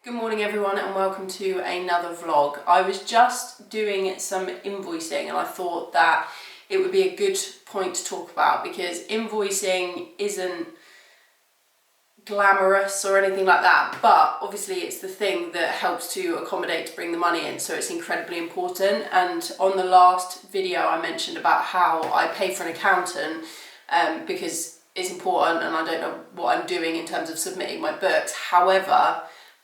Good morning everyone and welcome to another vlog. I was just doing some invoicing and I thought that it would be a good point to talk about because invoicing isn't glamorous or anything like that, but obviously it's the thing that helps to accommodate to bring the money in, so it's incredibly important. And on the last video I mentioned about how I pay for an accountant because it's important and I don't know what I'm doing in terms of submitting my books. However,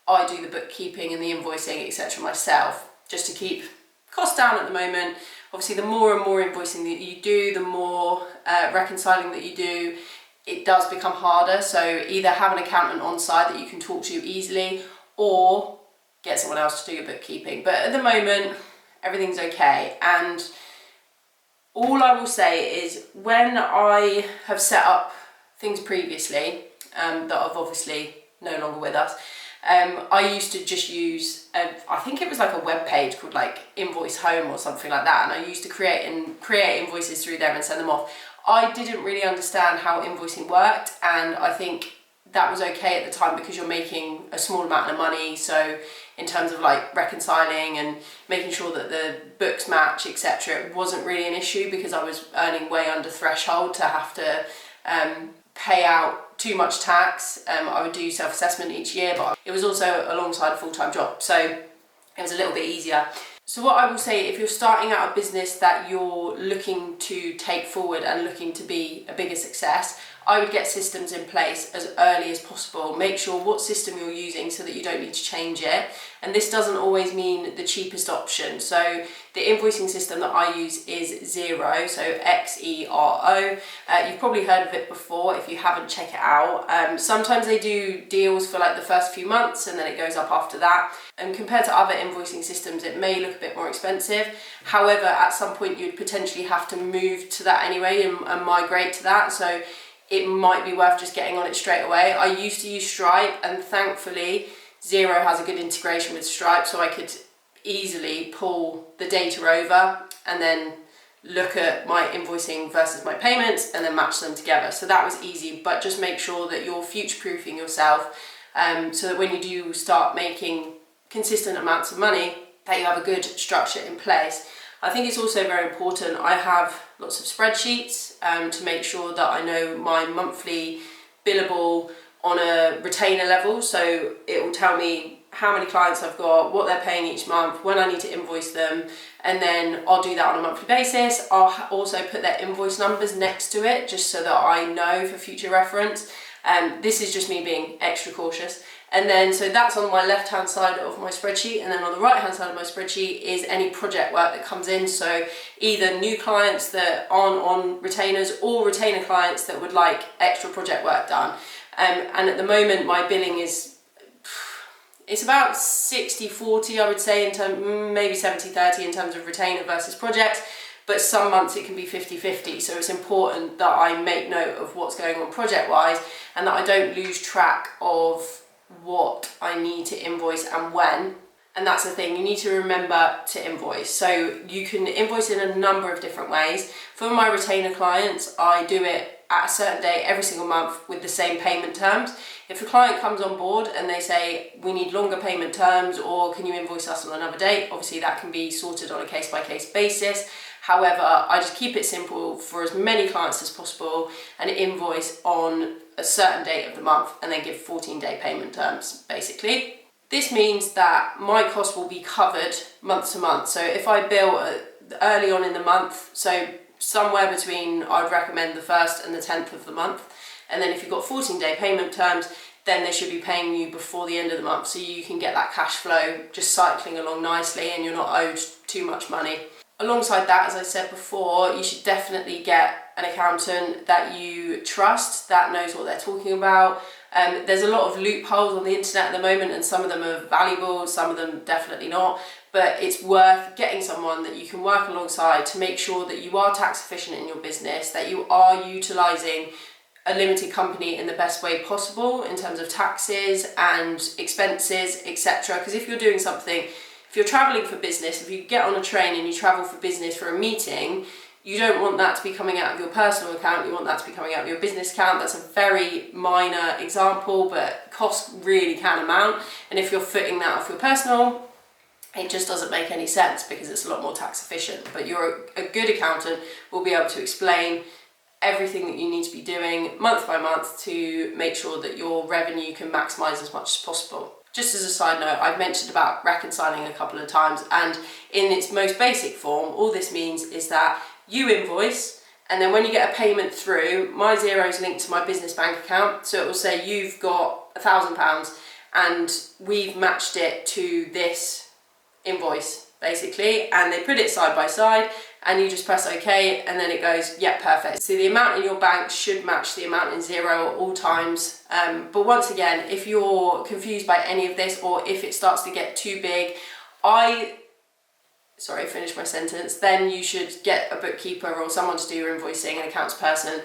I do the bookkeeping and the invoicing, etc. myself, just to keep costs down at the moment. Obviously, the more and more invoicing that you do, the more reconciling that you do, it does become harder. So either have an accountant on site that you can talk to easily or get someone else to do your bookkeeping. But at the moment, everything's okay. And all I will say is when I have set up things previously that are obviously no longer with us, I used to just use, I think it was like a web page called like Invoice Home or something like that, and I used to create invoices through there and send them off. I didn't really understand how invoicing worked, and I think that was okay at the time because you're making a small amount of money, so in terms of like reconciling and making sure that the books match, etc., it wasn't really an issue because I was earning way under threshold to have to pay out too much tax. I would do self-assessment each year, but it was also alongside a full-time job, so it was a little bit easier. So what I will say, if you're starting out a business that you're looking to take forward and looking to be a bigger success, I would get systems in place as early as possible. Make sure what system you're using so that you don't need to change it. And this doesn't always mean the cheapest option. So the invoicing system that I use is Xero, so Xero. You've probably heard of it before. If you haven't, check it out. Sometimes they do deals for like the first few months and then it goes up after that. And compared to other invoicing systems, it may look a bit more expensive. However, at some point you'd potentially have to move to that anyway and migrate to that. So it might be worth just getting on it straight away. I used to use Stripe, and thankfully Xero has a good integration with Stripe, so I could easily pull the data over and then look at my invoicing versus my payments and then match them together. So that was easy, but just make sure that you're future-proofing yourself so that when you do start making consistent amounts of money, that you have a good structure in place. I think it's also very important. I have lots of spreadsheets to make sure that I know my monthly billable on a retainer level. So it will tell me how many clients I've got, what they're paying each month, when I need to invoice them, and then I'll do that on a monthly basis. I'll also put their invoice numbers next to it just so that I know for future reference. This is just me being extra cautious. And then, so that's on my left-hand side of my spreadsheet, and then on the right-hand side of my spreadsheet is any project work that comes in. So either new clients that aren't on retainers or retainer clients that would like extra project work done. And at the moment, my billing it's about 60-40, I would say, in terms, maybe 70-30 in terms of retainer versus projects. But some months it can be 50-50, so it's important that I make note of what's going on project-wise and that I don't lose track of what I need to invoice and when. And that's the thing, you need to remember to invoice. So you can invoice in a number of different ways. For my retainer clients, I do it at a certain date every single month with the same payment terms. If a client comes on board and they say, we need longer payment terms or can you invoice us on another date, obviously that can be sorted on a case-by-case basis. However, I just keep it simple for as many clients as possible and invoice on a certain date of the month and then give 14-day payment terms, basically. This means that my costs will be covered month to month. So if I bill early on in the month, so somewhere between, I would recommend the 1st and the 10th of the month, and then if you've got 14-day payment terms, then they should be paying you before the end of the month, so you can get that cash flow just cycling along nicely and you're not owed too much money. Alongside that, as I said before, you should definitely get an accountant that you trust, that knows what they're talking about. There's a lot of loopholes on the internet at the moment, and some of them are valuable, some of them definitely not. But it's worth getting someone that you can work alongside to make sure that you are tax efficient in your business, that you are utilising a limited company in the best way possible in terms of taxes and expenses, etc. Because if you're doing something, if you're traveling for business, if you get on a train and you travel for business for a meeting, You don't want that to be coming out of your personal account, you want that to be coming out of your business account. That's a very minor example, but cost really can amount. And if you're footing that off your personal, it just doesn't make any sense because it's a lot more tax efficient. But a good accountant will be able to explain everything that you need to be doing month by month to make sure that your revenue can maximise as much as possible. Just as a side note, I've mentioned about reconciling a couple of times, and in its most basic form, all this means is that you invoice, and then when you get a payment through, my xero is linked to my business bank account, so it will say you've got £1,000 and we've matched it to this invoice, basically, and they put it side by side, and you just press OK, and then it goes, yeah, perfect. So the amount in your bank should match the amount in xero at all times. But once again, if you're confused by any of this, or if it starts to get too big, finish my sentence, then you should get a bookkeeper or someone to do your invoicing, an accounts person.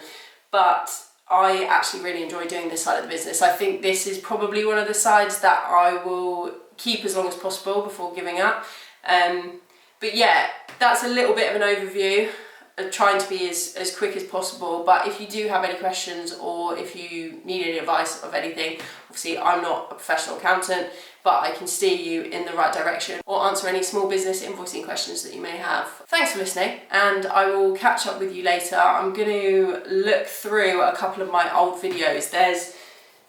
But I actually really enjoy doing this side of the business. I think this is probably one of the sides that I will keep as long as possible before giving up. But yeah, that's a little bit of an overview. I'm trying to be as quick as possible, but if you do have any questions or if you need any advice of anything, obviously I'm not a professional accountant, but I can steer you in the right direction or answer any small business invoicing questions that you may have. Thanks for listening, and I will catch up with you later. I'm going to look through a couple of my old videos. There's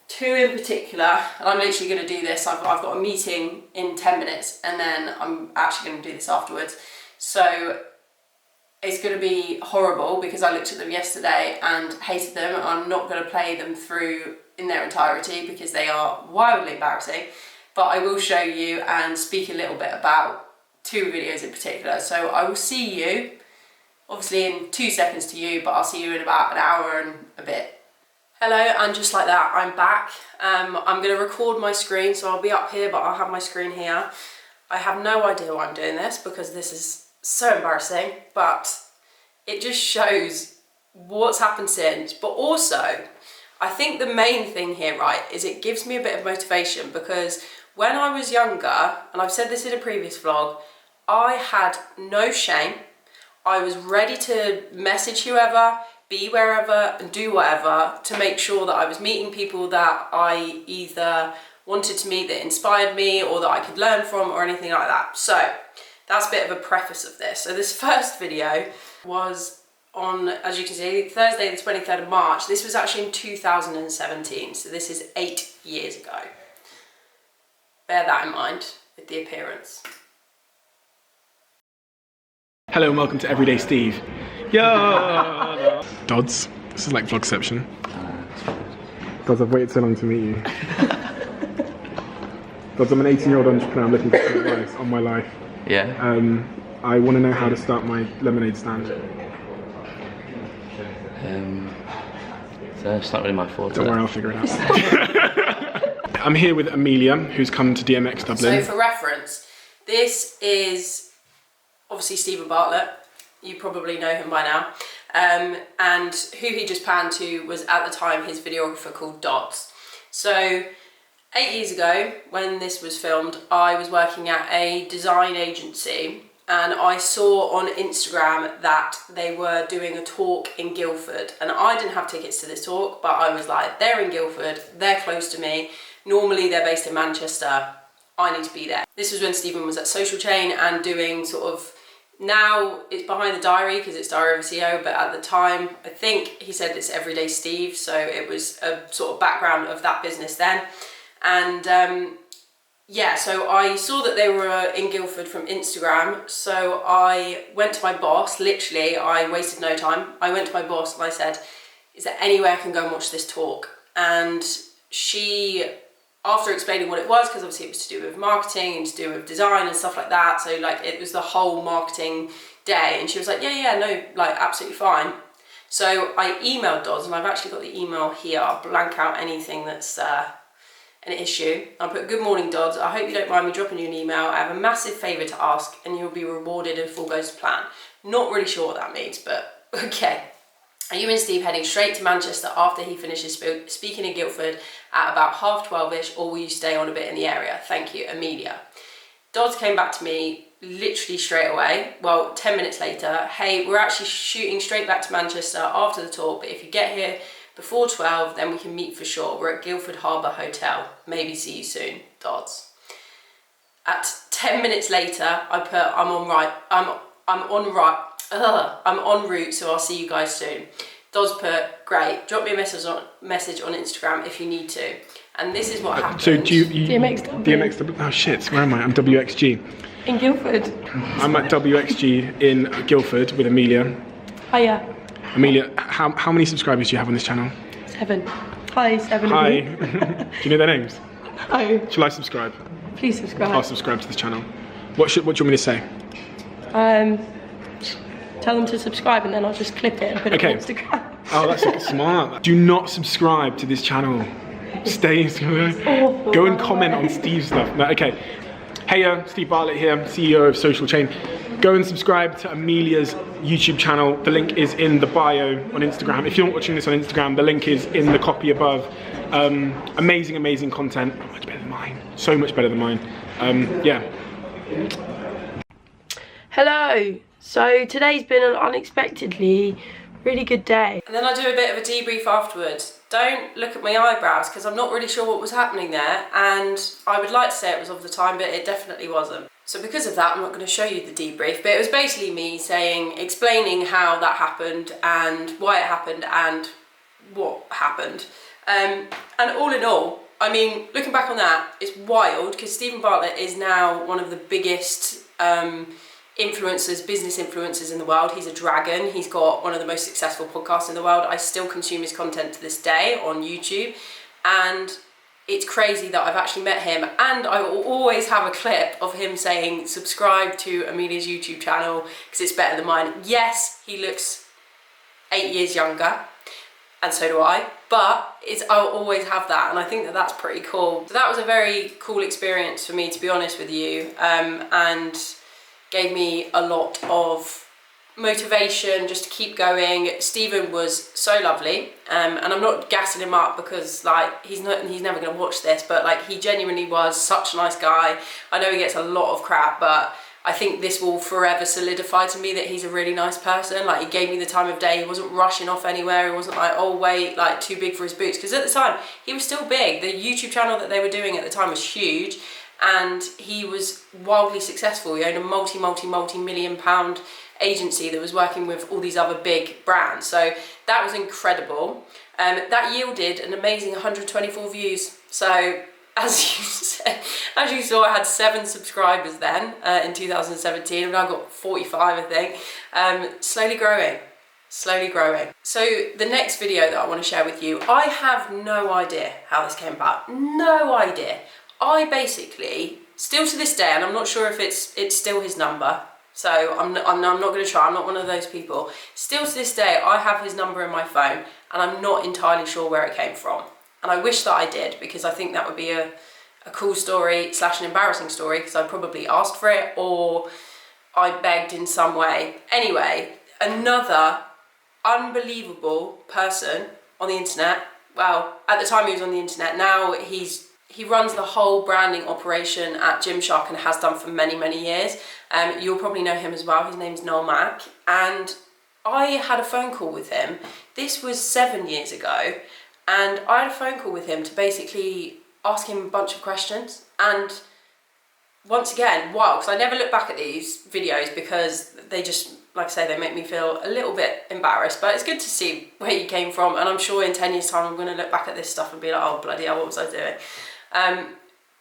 two in particular, and I'm literally going to do this. I've got a meeting in 10 minutes and then I'm actually going to do this afterwards. So it's going to be horrible because I looked at them yesterday and hated them. I'm not going to play them through in their entirety because they are wildly embarrassing, but I will show you and speak a little bit about two videos in particular. So I will see you, obviously in 2 seconds to you, but I'll see you in about an hour and a bit. Hello, and just like that, I'm back. I'm going to record my screen, so I'll be up here, but I'll have my screen here. I have no idea why I'm doing this because this is so embarrassing, but it just shows what's happened since. But also, I think the main thing here, right, is it gives me a bit of motivation because when I was younger, and I've said this in a previous vlog, I had no shame. I was ready to message whoever, be wherever, and do whatever to make sure that I was meeting people that I either wanted to meet, that inspired me, or that I could learn from, or anything like that. So that's a bit of a preface of this. So this first video was on, as you can see, Thursday the 23rd of March. This was actually in 2017, so this is 8 years ago. Bear that in mind with the appearance. Hello and welcome to Everyday Steve. Yo! Dodds, this is like vlogception. Dodds, I've waited so long to meet you. Dodds, I'm an 18-year-old entrepreneur. I'm looking for some advice on my life. Yeah. I want to know how to start my lemonade stand. So it's not really my fault. Don't worry, I'll figure it out. I'm here with Amelia, who's come to DMX Dublin. So for reference, this is obviously Stephen Bartlett. You probably know him by now. And who he just panned to was at the time his videographer called Dots. So 8 years ago, when this was filmed, I was working at a design agency and I saw on Instagram that they were doing a talk in Guildford, and I didn't have tickets to this talk, but I was like, they're in Guildford, they're close to me, normally they're based in Manchester, I need to be there. This was when Stephen was at Social Chain and doing sort of, now it's Behind the Diary because it's Diary of a CEO, but at the time, I think he said it's Everyday Steve, so it was a sort of background of that business then. And yeah, so I saw that they were in Guildford from Instagram, so I went to my boss, literally, I wasted no time. I went to my boss and I said, is there any way I can go and watch this talk? And she, after explaining what it was, because obviously it was to do with marketing and to do with design and stuff like that, so like it was the whole marketing day, and she was like, yeah, no, like absolutely fine. So I emailed Dodds, and I've actually got the email here. I'll blank out anything that's an issue. I'll put, good morning Dodds, I hope you don't mind me dropping you an email. I have a massive favour to ask and you'll be rewarded if all goes to plan. Not really sure what that means, but okay. Are you and Steve heading straight to Manchester after he finishes speaking in Guildford at about 12:30ish, or will you stay on a bit in the area? Thank you, Amelia. Dodds came back to me literally straight away. Well, 10 minutes later, hey, we're actually shooting straight back to Manchester after the tour, but if you get here before 12, then we can meet for sure. We're at Guildford Harbour Hotel. Maybe see you soon, Dodds. At 10 minutes later, I put, I'm en route, so I'll see you guys soon. Dodds put, great, drop me a message on Instagram if you need to. And this is what happened. So do you DMXW. Oh shit, where am I? I'm WXG. In Guildford. I'm at WXG in Guildford with Amelia. Hiya. Amelia, how many subscribers do you have on this channel? 7. Hi, 7 Hi. of you. Do you know their names? Hi. Shall I subscribe? Please subscribe. I'll subscribe to this channel. What do you want me to say? Tell them to subscribe and then I'll just clip it and put it on Instagram. Oh, that's smart. Do not subscribe to this channel. Stay. Go and comment on Steve's stuff. No, okay. Hey, Steve Bartlett here, CEO of Social Chain. Go and subscribe to Amelia's YouTube channel. The link is in the bio on Instagram. If you're not watching this on Instagram, the link is in the copy above. Amazing, amazing content. Much better than mine. So much better than mine. Yeah. Hello. So today's been an unexpectedly really good day. And then I do a bit of a debrief afterwards. Don't look at my eyebrows because I'm not really sure what was happening there, and I would like to say it was of the time, but it definitely wasn't. So because of that, I'm not going to show you the debrief, but it was basically me explaining how that happened and why it happened and what happened. And all in all, I mean, looking back on that, it's wild because Stephen Bartlett is now one of the biggest business influencers in the world. He's a dragon. He's got one of the most successful podcasts in the world. I still consume his content to this day on YouTube, and it's crazy that I've actually met him, and I will always have a clip of him saying subscribe to Amelia's YouTube channel because it's better than mine. Yes, he looks 8 years younger, and so do I, but I'll always have that, and I think that that's pretty cool. So that was a very cool experience for me, to be honest with you, and gave me a lot of motivation just to keep going. Stephen was so lovely, and I'm not gassing him up because like he's never going to watch this, but like he genuinely was such a nice guy. I know he gets a lot of crap, but I think this will forever solidify to me that he's a really nice person. Like, he gave me the time of day. He wasn't rushing off anywhere. He wasn't like, oh wait, like too big for his boots, because at the time he was still big. The YouTube channel that they were doing at the time was huge, and he was wildly successful. He owned a multi-million pound agency that was working with all these other big brands. So that was incredible. That yielded an amazing 124 views. So as you saw, I had 7 subscribers then in 2017. I've now got 45, I think. Slowly growing. So the next video that I want to share with you, I have no idea how this came about. No idea. I basically, still to this day, and I'm not sure if it's still his number, so I'm not going to try, I'm not one of those people. Still to this day, I have his number in my phone, and I'm not entirely sure where it came from. And I wish that I did, because I think that would be a cool story / an embarrassing story, because I probably asked for it, or I begged in some way. Anyway, another unbelievable person on the internet. Well, at the time he was on the internet, now he runs the whole branding operation at Gymshark and has done for many years. You'll probably know him as well. His name's Noel Mack. And I had a phone call with him. This was 7 years ago. And I had a phone call with him to basically ask him a bunch of questions. And once again, wow, because I never look back at these videos because they just, like I say, they make me feel a little bit embarrassed. But it's good to see where you came from. And I'm sure in 10 years' time, I'm going to look back at this stuff and be like, oh, bloody hell, what was I doing?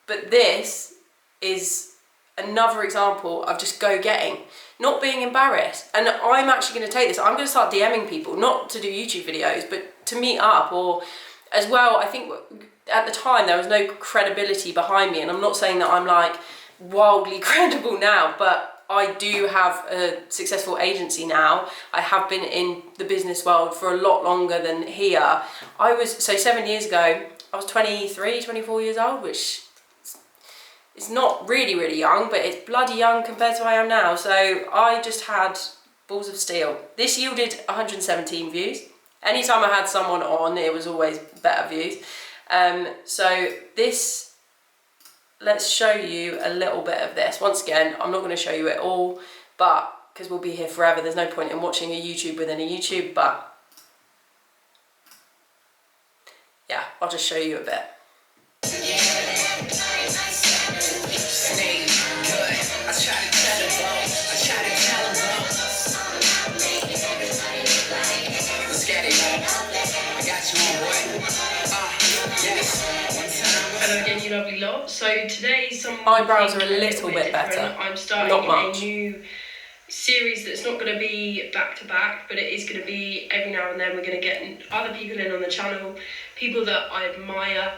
But this is another example of just go-getting, not being embarrassed. And I'm actually going to take this, I'm going to start DMing people, not to do YouTube videos, but to meet up, or as well, I think at the time there was no credibility behind me, and I'm not saying that I'm like wildly credible now, but I do have a successful agency now. I have been in the business world for a lot longer than here. So 7 years ago, I was 23, 24 years old, which is not really young, but it's bloody young compared to what I am now. So I just had balls of steel. This yielded 117 views. Anytime I had someone on, it was always better views. So this let's show you a little bit of this. Once again, I'm not going to show you it all, but because we'll be here forever, there's no point in watching a YouTube within a YouTube, but yeah, I'll just show you a bit. Hello again, you lovely lot. So today's some eyebrows are a little bit better. I'm starting a new series that's not going to be back to back, but it is going to be every now and then. We're going to get other people in on the channel, people that I admire,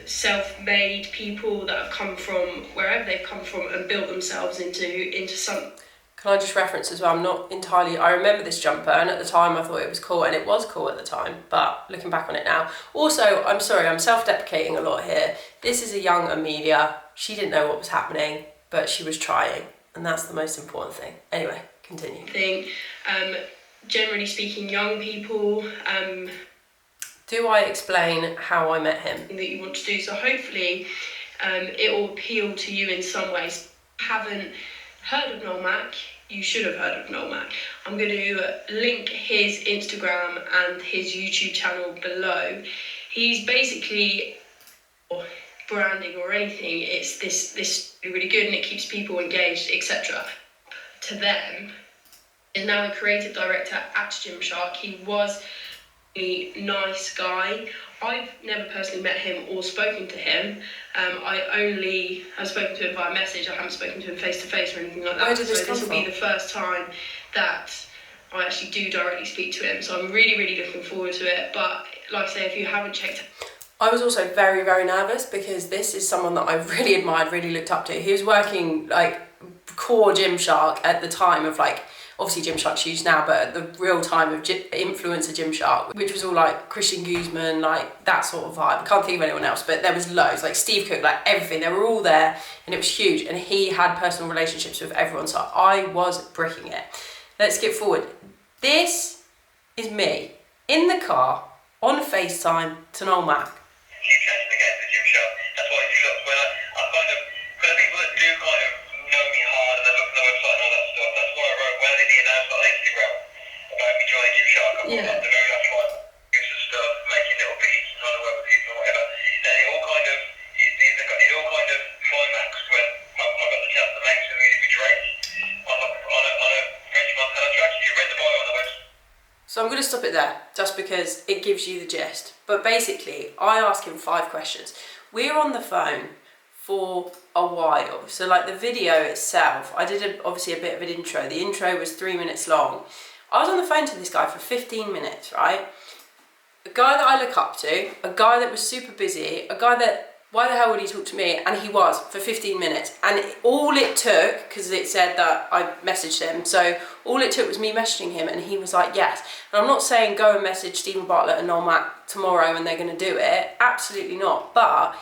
self-made people that have come from wherever they've come from and built themselves into some. Can I just reference as well, I'm not entirely, I remember this jumper and at the time I thought it was cool, and it was cool at the time, but looking back on it now. Also, I'm sorry, I'm self-deprecating a lot here. This is a young Amelia. She didn't know what was happening, but she was trying, and that's the most important thing. Anyway, continue. Generally speaking, young people. Do I explain how I met him? That you want to do, so hopefully it will appeal to you in some ways. Haven't heard of Noel Mack, you should have heard of Noel Mack. I'm going to link his Instagram and his YouTube channel below. He's basically branding or anything. It's this really good and it keeps people engaged, etc. To them, is now a creative director at Gymshark. He was a nice guy. I've never personally met him or spoken to him. I only have spoken to him via message. I haven't spoken to him face to face or anything like that. Where did this so come this will from? be the first time that I actually do directly speak to him. So I'm really, really looking forward to it. But like I say, if you haven't checked, I was also very, very nervous because this is someone that I really admired, really looked up to. He was working like core Gymshark at the time of like, obviously Gymshark's huge now, but at the real time of influencer Gymshark, which was all like Christian Guzman, like that sort of vibe. I can't think of anyone else, but there was loads, like Steve Cook, like everything. They were all there and it was huge, and he had personal relationships with everyone, so I was bricking it. Let's skip forward. This is me in the car on FaceTime to Noel Mack. Keep changing the game for Gymshark. That's why if you look, when I kind of, for the people that do kind of know me hard and they look at the website and all that stuff, that's why I wrote when I did the announcement on Instagram about me joining Gymshark. I put up the very last one, user stuff, making little beats and trying to work with people and whatever. And it all kind of climaxed when I got the chance to make some music with Drake on a French Montana track. If you read the bio on the website. So I'm going to stop it there, just because it gives you the gist. But basically, I ask him 5 questions. We're on the phone for a while. So like the video itself, I did obviously a bit of an intro. The intro was 3 minutes long. I was on the phone to this guy for 15 minutes, right? A guy that I look up to, a guy that was super busy, a guy that, why the hell would he talk to me? And he was for 15 minutes. And all it took, because it said that I messaged him, so all it took was me messaging him and he was like, yes. And I'm not saying go and message Stephen Bartlett and Noel Mack tomorrow and they're going to do it. Absolutely not. But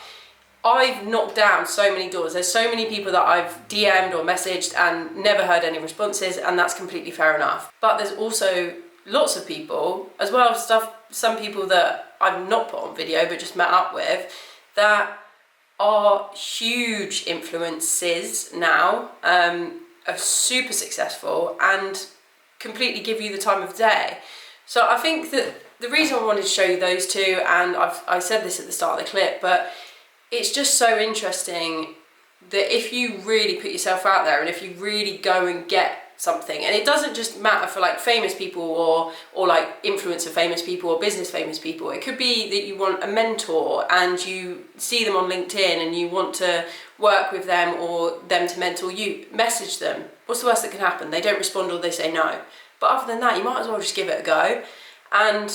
I've knocked down so many doors. There's so many people that I've DM'd or messaged and never heard any responses, and that's completely fair enough. But there's also lots of people, as well as some people that I've not put on video but just met up with, that are huge influences now, are super successful and completely give you the time of day. So I think that the reason I wanted to show you those two, and I said this at the start of the clip, but it's just so interesting that if you really put yourself out there and if you really go and get something, and it doesn't just matter for like famous people or like influencer famous people or business famous people. It could be that you want a mentor and you see them on LinkedIn and you want to work with them or them to mentor you. Message them. What's the worst that can happen? They don't respond or they say no. But other than that, you might as well just give it a go. And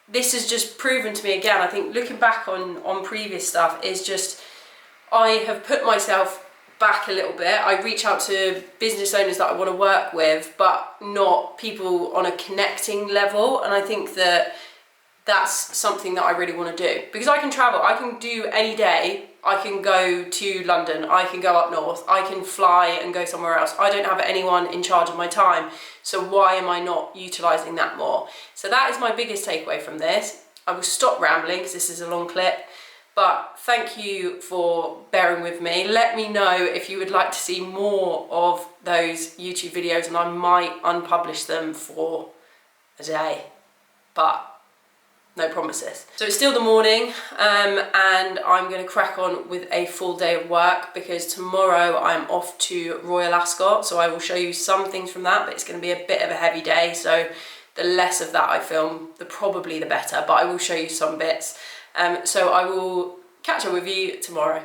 this has just proven to me again, I think looking back on previous stuff, is just I have put myself back a little bit. I reach out to business owners that I want to work with, but not people on a connecting level. And I think that that's something that I really want to do, because I can travel. I can do any day. I can go to London. I can go up north. I can fly and go somewhere else. I don't have anyone in charge of my time. So why am I not utilising that more? So that is my biggest takeaway from this. I will stop rambling because this is a long clip. But thank you for bearing with me. Let me know if you would like to see more of those YouTube videos, and I might unpublish them for a day, but no promises. So it's still the morning, and I'm going to crack on with a full day of work because tomorrow I'm off to Royal Ascot, so I will show you some things from that, but it's going to be a bit of a heavy day, so the less of that I film, probably the better, but I will show you some bits. So I will catch up with you tomorrow.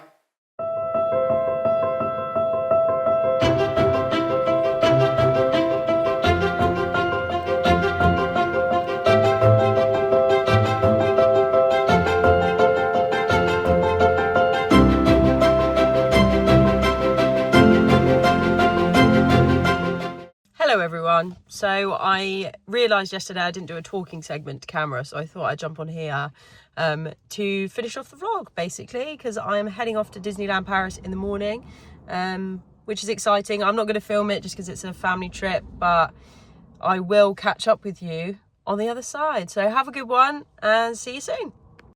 Hello everyone. So I realised yesterday I didn't do a talking segment to camera, so I thought I'd jump on here to finish off the vlog basically, because I'm heading off to Disneyland Paris in the morning, which is exciting. I'm not going to film it just because it's a family trip, but I will catch up with you on the other side. So have a good one and see you soon.